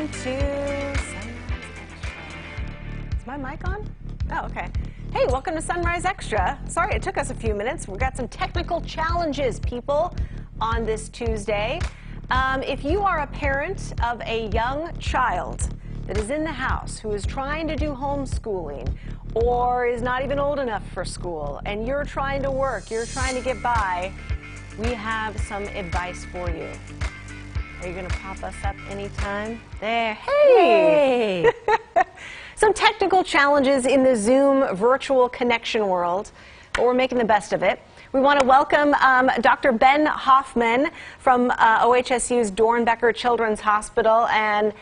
welcome to Sunrise Extra. Is my mic on? Oh, okay. Hey, welcome to Sunrise Extra. Sorry it took us a few minutes. We've got some technical challenges, people, on this Tuesday. If you are a parent of a young child that is in the house who is trying to do homeschooling or is not even old enough for school, and you're trying to work, you're trying to get by, we have some advice for you. Are you going to pop us up anytime? There. Hey! Some technical challenges in the Zoom virtual connection world, but we're making the best of it. We want to welcome Dr. Ben Hoffman from OHSU's Dornbecker Children's Hospital. And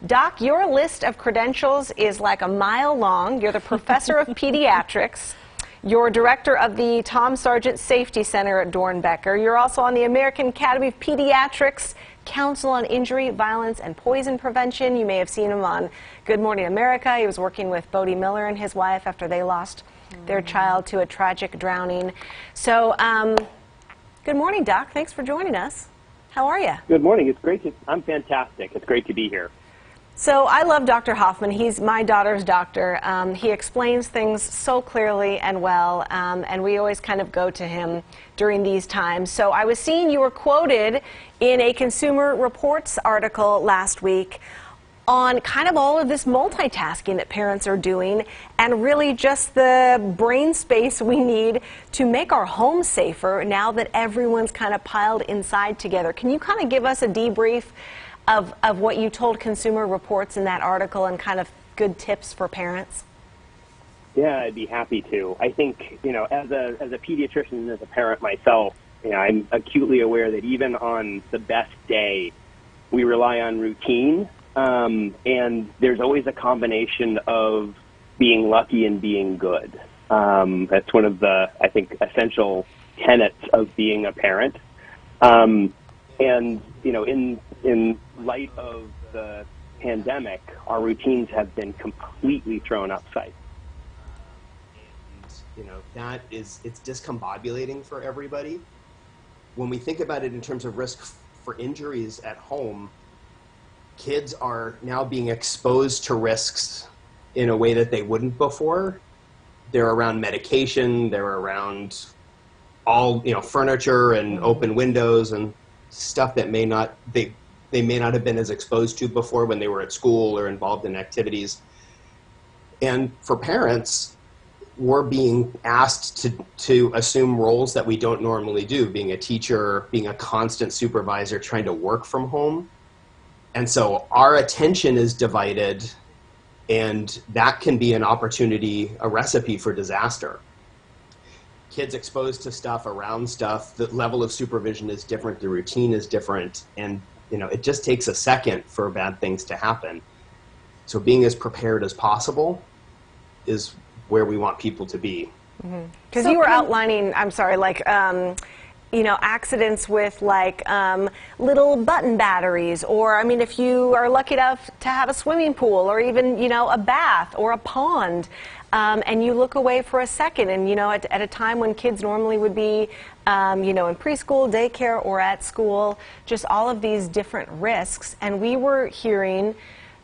Doc, your list of credentials is like a mile long. You're the professor of pediatrics. You're director of the Tom Sargent Safety Center at Dornbecker. You're also on the American Academy of Pediatrics Council on Injury, Violence, and Poison Prevention. You may have seen him on Good Morning America. He was working with Bodie Miller and his wife after they lost their child to a tragic drowning. So, good morning, Doc. Thanks for joining us. How are you? Good morning. It's great. I'm fantastic. It's great to be here. So I love Dr. Hoffman. He's my daughter's doctor. He explains things so clearly and well, and we always kind of go to him during these times. So I was seeing you were quoted in a Consumer Reports article last week on kind of all of this multitasking that parents are doing and really just the brain space we need to make our home safer now that everyone's kind of piled inside together. Can you kind of give us a debrief of what you told Consumer Reports in that article and kind of good tips for parents? Yeah, I'd be happy to. I think, as a pediatrician and as a parent myself, I'm acutely aware that even on the best day, we rely on routine, and there's always a combination of being lucky and being good. That's one of the, I think, essential tenets of being a parent. In light of the pandemic, our routines have been completely thrown upside. And, it's discombobulating for everybody. When we think about it in terms of risk for injuries at home, kids are now being exposed to risks in a way that they wouldn't before. They're around medication, they're around all, furniture and open windows and stuff that they may not have been as exposed to before when they were at school or involved in activities. And for parents, we're being asked to assume roles that we don't normally do, being a teacher, being a constant supervisor, trying to work from home. And so our attention is divided, and that can be an opportunity, a recipe for disaster. Kids exposed to stuff, around stuff, the level of supervision is different, the routine is different, and it just takes a second for bad things to happen. So being as prepared as possible is where we want people to be. Because you were outlining, I'm sorry, accidents with little button batteries, or if you are lucky enough to have a swimming pool or even, a bath or a pond, and you look away for a second and, at a time when kids normally would be, in preschool, daycare, or at school, just all of these different risks. And we were hearing,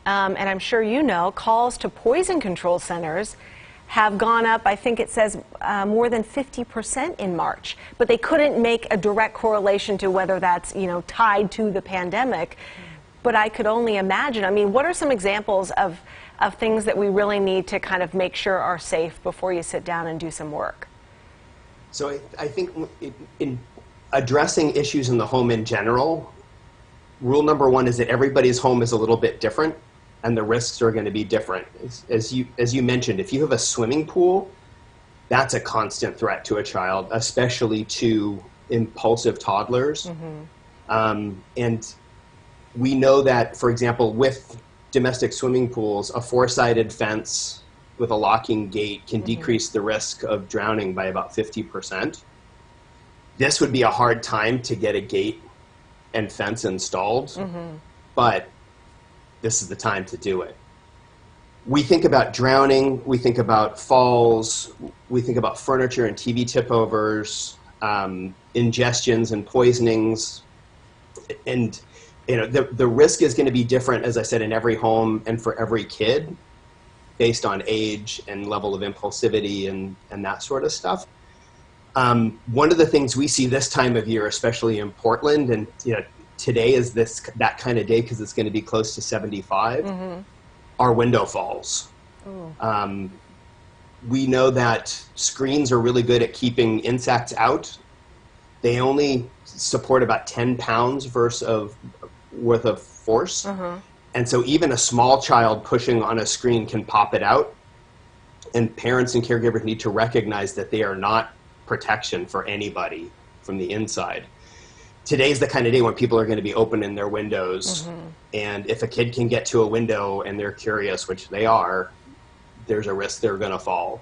and I'm sure calls to poison control centers have gone up, I think it says, more than 50% in March. But they couldn't make a direct correlation to whether that's, tied to the pandemic. But I could only imagine. What are some examples of things that we really need to kind of make sure are safe before you sit down and do some work? So I think in addressing issues in the home in general, rule number one is that everybody's home is a little bit different, and the risks are going to be different. As you mentioned, if you have a swimming pool, that's a constant threat to a child, especially to impulsive toddlers. And we know that, for example, with domestic swimming pools, a four-sided fence with a locking gate can decrease the risk of drowning by about 50%. This would be a hard time to get a gate and fence installed, but this is the time to do it. We think about drowning, we think about falls, we think about furniture and TV tip-overs, ingestions and poisonings, and the risk is going to be different, as I said, in every home and for every kid based on age and level of impulsivity and that sort of stuff. One of the things we see this time of year, especially in Portland, and today is that kind of day because it's going to be close to 75, are window falls. We know that screens are really good at keeping insects out. They only support about 10 pounds worth of force. And so even a small child pushing on a screen can pop it out. And parents and caregivers need to recognize that they are not protection for anybody from the inside. Today's the kind of day when people are going to be opening their windows. And if a kid can get to a window and they're curious, which they are, there's a risk they're going to fall.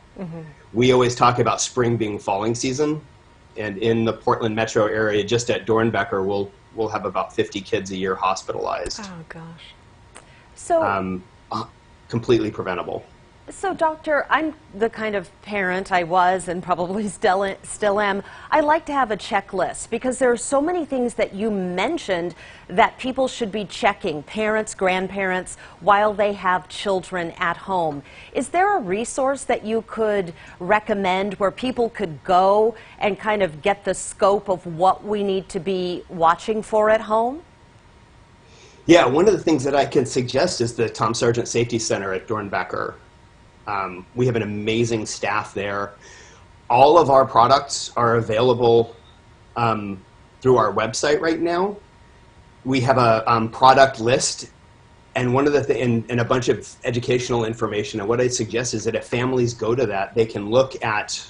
We always talk about spring being falling season. And in the Portland metro area, just at Dornbecker, we'll have about 50 kids a year hospitalized. Oh, gosh. So completely preventable. So, doctor, I'm the kind of parent I was and probably still am. I like to have a checklist because there are so many things that you mentioned that people should be checking, parents, grandparents, while they have children at home. Is there a resource that you could recommend where people could go and kind of get the scope of what we need to be watching for at home? Yeah, one of the things that I can suggest is the Tom Sargent Safety Center at Dornbecker. We have an amazing staff there. All of our products are available through our website right now. We have a product list and one of the and a bunch of educational information. And what I suggest is that if families go to that, they can look at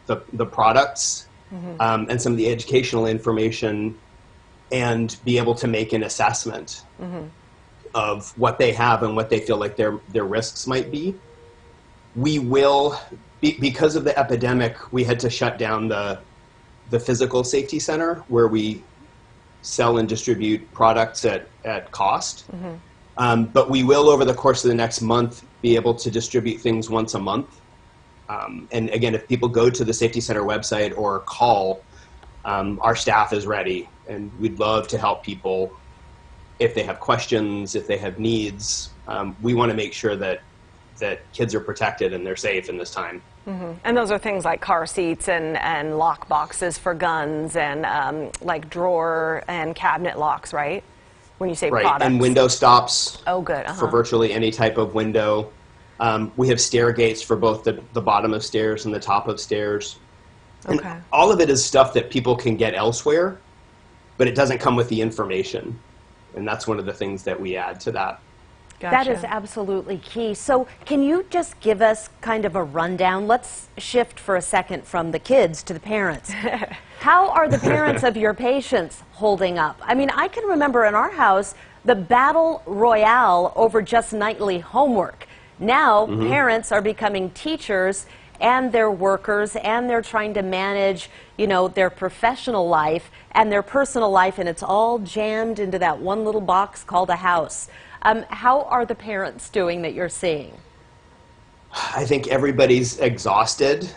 the products and some of the educational information and be able to make an assessment of what they have and what they feel like their risks might be. We will, because of the epidemic, we had to shut down the physical safety center where we sell and distribute products at cost. But we will, over the course of the next month, be able to distribute things once a month. And again, if people go to the Safety Center website or call, our staff is ready. And we'd love to help people if they have questions, if they have needs. We want to make sure that kids are protected and they're safe in this time. And those are things like car seats and lock boxes for guns and like drawer and cabinet locks, right? When you say products. And window stops. Oh, good. For virtually any type of window. We have stair gates for both the bottom of stairs and the top of stairs. And all of it is stuff that people can get elsewhere, but it doesn't come with the information. And that's one of the things that we add to that. Gotcha. That is absolutely key. So can you just give us kind of a rundown? Let's shift for a second from the kids to the parents. How are the parents of your patients holding up? I mean, I can remember in our house the battle royale over just nightly homework. Now parents are becoming teachers and they're workers and they're trying to manage, their professional life and their personal life, and it's all jammed into that one little box called a house. How are the parents doing that you're seeing? I think everybody's exhausted.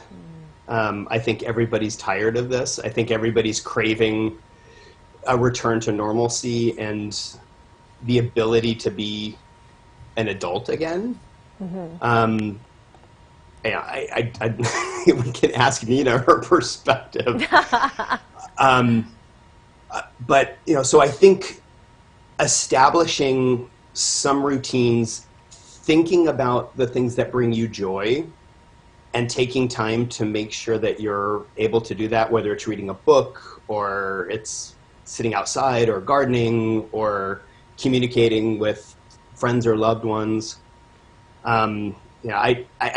I think everybody's tired of this. I think everybody's craving a return to normalcy and the ability to be an adult again. We can ask Nina her perspective. But, so I think establishing some routines, thinking about the things that bring you joy, and taking time to make sure that you're able to do that, whether it's reading a book or it's sitting outside or gardening or communicating with friends or loved ones. I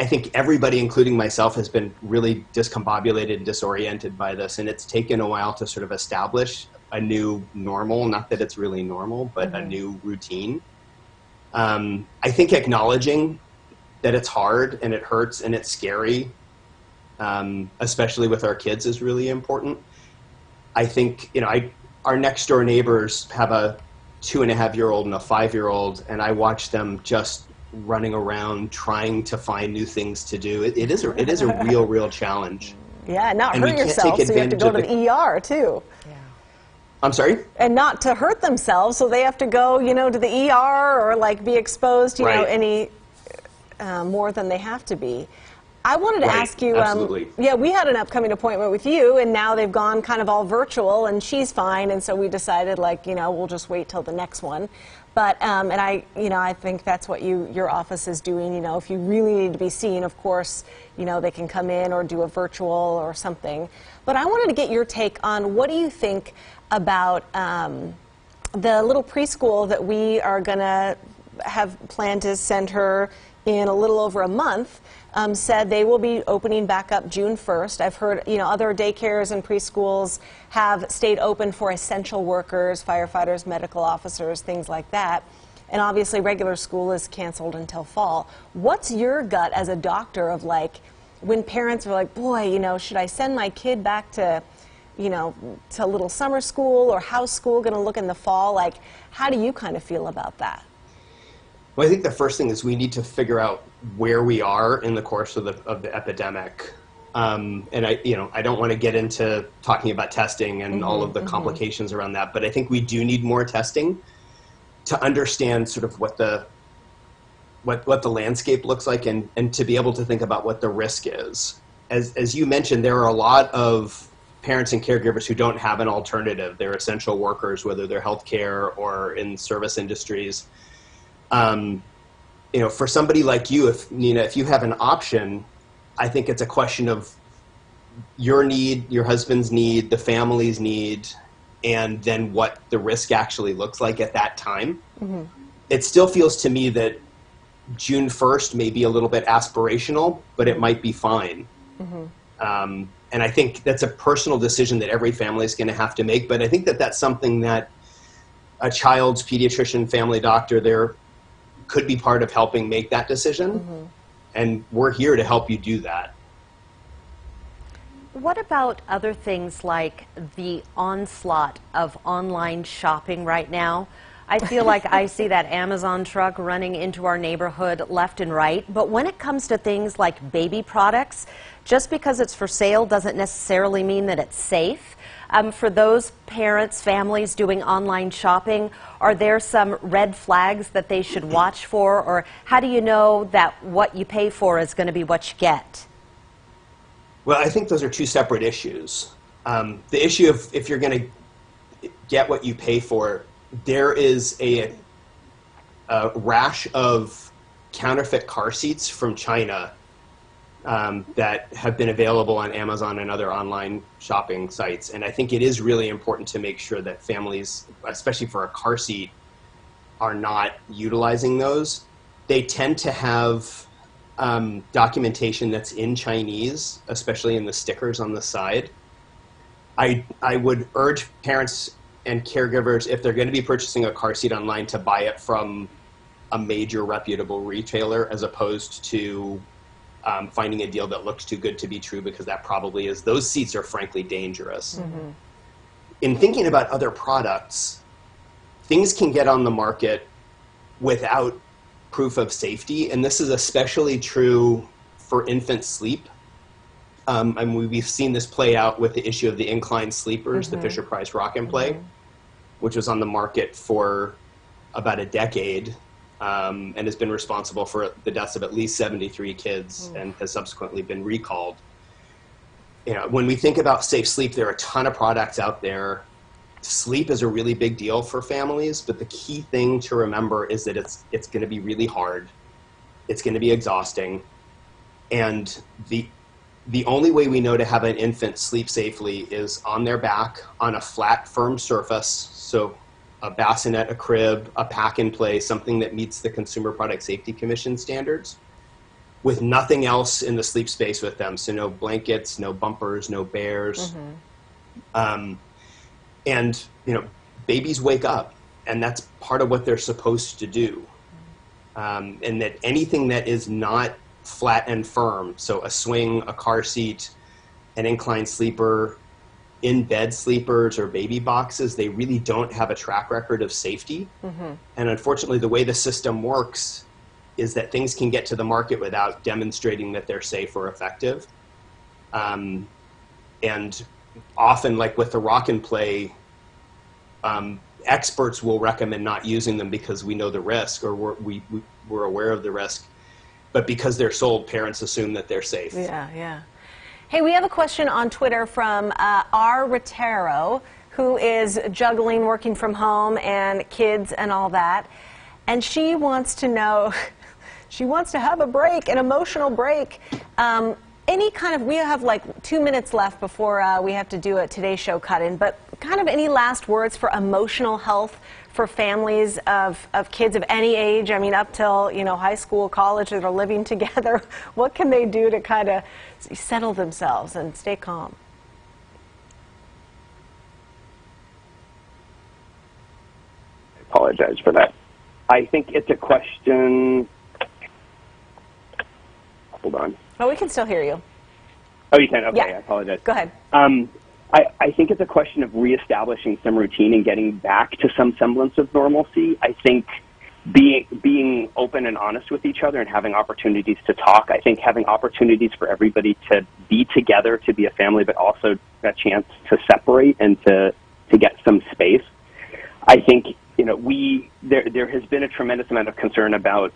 think everybody, including myself, has been really discombobulated and disoriented by this, and it's taken a while to sort of establish a new normal, not that it's really normal, but a new routine. I think acknowledging that it's hard and it hurts and it's scary, especially with our kids, is really important. I think, our next door neighbors have a 2.5-year-old and a 5-year-old, and I watch them just running around trying to find new things to do. It is a real challenge. Yeah, not hurt yourself, so you have to go to the ER too. I'm sorry? And not to hurt themselves, so they have to go, to the ER or like be exposed, any more than they have to be. I wanted to ask you, absolutely. We had an upcoming appointment with you, and now they've gone kind of all virtual, and she's fine, and so we decided, we'll just wait till the next one. But, and I think that's what your office is doing. If you really need to be seen, of course, they can come in or do a virtual or something. But I wanted to get your take on what do you think about the little preschool that we are going to have planned to send her in a little over a month. Said they will be opening back up June 1st. I've heard, other daycares and preschools have stayed open for essential workers, firefighters, medical officers, things like that. And obviously regular school is canceled until fall. What's your gut as a doctor of when parents are like, boy, should I send my kid back to, to little summer school or house school going to look in the fall? How do you kind of feel about that? Well, I think the first thing is we need to figure out where we are in the course of the epidemic. And I don't want to get into talking about testing and all of the complications around that, but I think we do need more testing to understand sort of what the landscape looks like and to be able to think about what the risk is. As you mentioned, there are a lot of parents and caregivers who don't have an alternative. They're essential workers, whether they're healthcare or in service industries. For somebody like you, if you have an option, I think it's a question of your need, your husband's need, the family's need, and then what the risk actually looks like at that time. Mm-hmm. It still feels to me that June 1st may be a little bit aspirational, but it might be fine. Mm-hmm. And I think that's a personal decision that every family is going to have to make. But I think that that's something that a child's pediatrician, family doctor, there could be part of helping make that decision. Mm-hmm. And we're here to help you do that. What about other things like the onslaught of online shopping right now? I feel like I see that Amazon truck running into our neighborhood left and right. But when it comes to things like baby products, just because it's for sale doesn't necessarily mean that it's safe. For those parents, families doing online shopping, are there some red flags that they should watch for? Or how do you know that what you pay for is going to be what you get? Well, I think those are two separate issues. The issue of if you're going to get what you pay for, there is a rash of counterfeit car seats from China that have been available on Amazon and other online shopping sites. And I think it is really important to make sure that families, especially for a car seat, are not utilizing those. They tend to have documentation that's in Chinese, especially in the stickers on the side. I would urge parents and caregivers, if they're going to be purchasing a car seat online, to buy it from a major reputable retailer as opposed to finding a deal that looks too good to be true, because that probably is. Those seats are frankly dangerous. Mm-hmm. In thinking about other products, things can get on the market without proof of safety, and this is especially true for infant sleep. We've seen this play out with the issue of the inclined sleepers, mm-hmm. the Fisher-Price Rock and Play, mm-hmm. which was on the market for about a decade. And has been responsible for the deaths of at least 73 kids and has subsequently been recalled. When we think about safe sleep, there are a ton of products out there. Sleep is a really big deal for families, but the key thing to remember is that it's going to be really hard. It's going to be exhausting. And the only way we know to have an infant sleep safely is on their back on a flat, firm surface. So a bassinet, a crib, a pack and play, something that meets the Consumer Product Safety Commission standards, with nothing else in the sleep space with them. So no blankets, no bumpers, no bears. Mm-hmm. And babies wake up, and that's part of what they're supposed to do. And that anything that is not flat and firm, so a swing, a car seat, an inclined sleeper, in-bed sleepers or baby boxes, they really don't have a track record of safety. Mm-hmm. And unfortunately, the way the system works is that things can get to the market without demonstrating that they're safe or effective. And often, like with the Rock and Play, experts will recommend not using them because we know the risk, or we're aware of the risk. But because they're sold, parents assume that they're safe. Yeah, yeah. Hey, we have a question on Twitter from R. Rotero, who is juggling working from home and kids and all that. And she wants to know, she wants to have a break, an emotional break. Any kind of, we have like 2 minutes left before we have to do a Today Show cut-in, but kind of any last words for emotional health for families of kids of any age, I mean up till, you know, high school, college, that are living together? What can they do to kind of settle themselves and stay calm? I apologize for that. I think it's a question, hold on. Oh, we can still hear you. Oh, you can? Okay, Yeah. I apologize. Go ahead. I think it's a question of reestablishing some routine and getting back to some semblance of normalcy. I think being open and honest with each other and having opportunities to talk. I think having opportunities for everybody to be together, to be a family, but also a chance to separate and to get some space. I think, you know, there has been a tremendous amount of concern about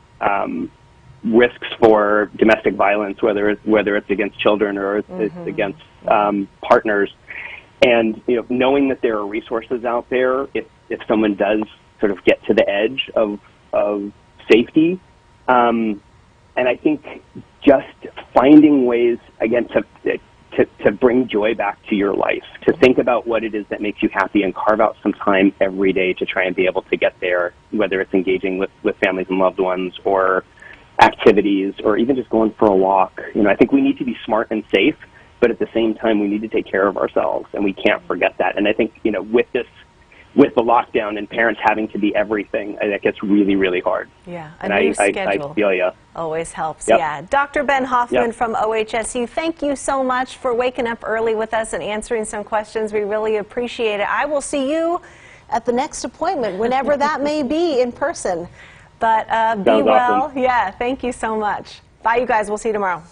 risks for domestic violence, whether it's against children or it's against partners. And, you know, knowing that there are resources out there, if someone does sort of get to the edge of safety, and I think just finding ways, again, to bring joy back to your life, to think about what it is that makes you happy and carve out some time every day to try and be able to get there, whether it's engaging with families and loved ones or activities or even just going for a walk. You know, I think we need to be smart and safe, but at the same time, we need to take care of ourselves, and we can't forget that. And I think, you know, with the lockdown and parents having to be everything, I think it's really, really hard. Yeah, and I feel you. Always helps, Yep. yeah. Dr. Ben Hoffman Yep. from OHSU, thank you so much for waking up early with us and answering some questions. We really appreciate it. I will see you at the next appointment, whenever that may be, in person. But be Sounds well. awesome. Yeah, thank you so much. Bye, you guys. We'll see you tomorrow.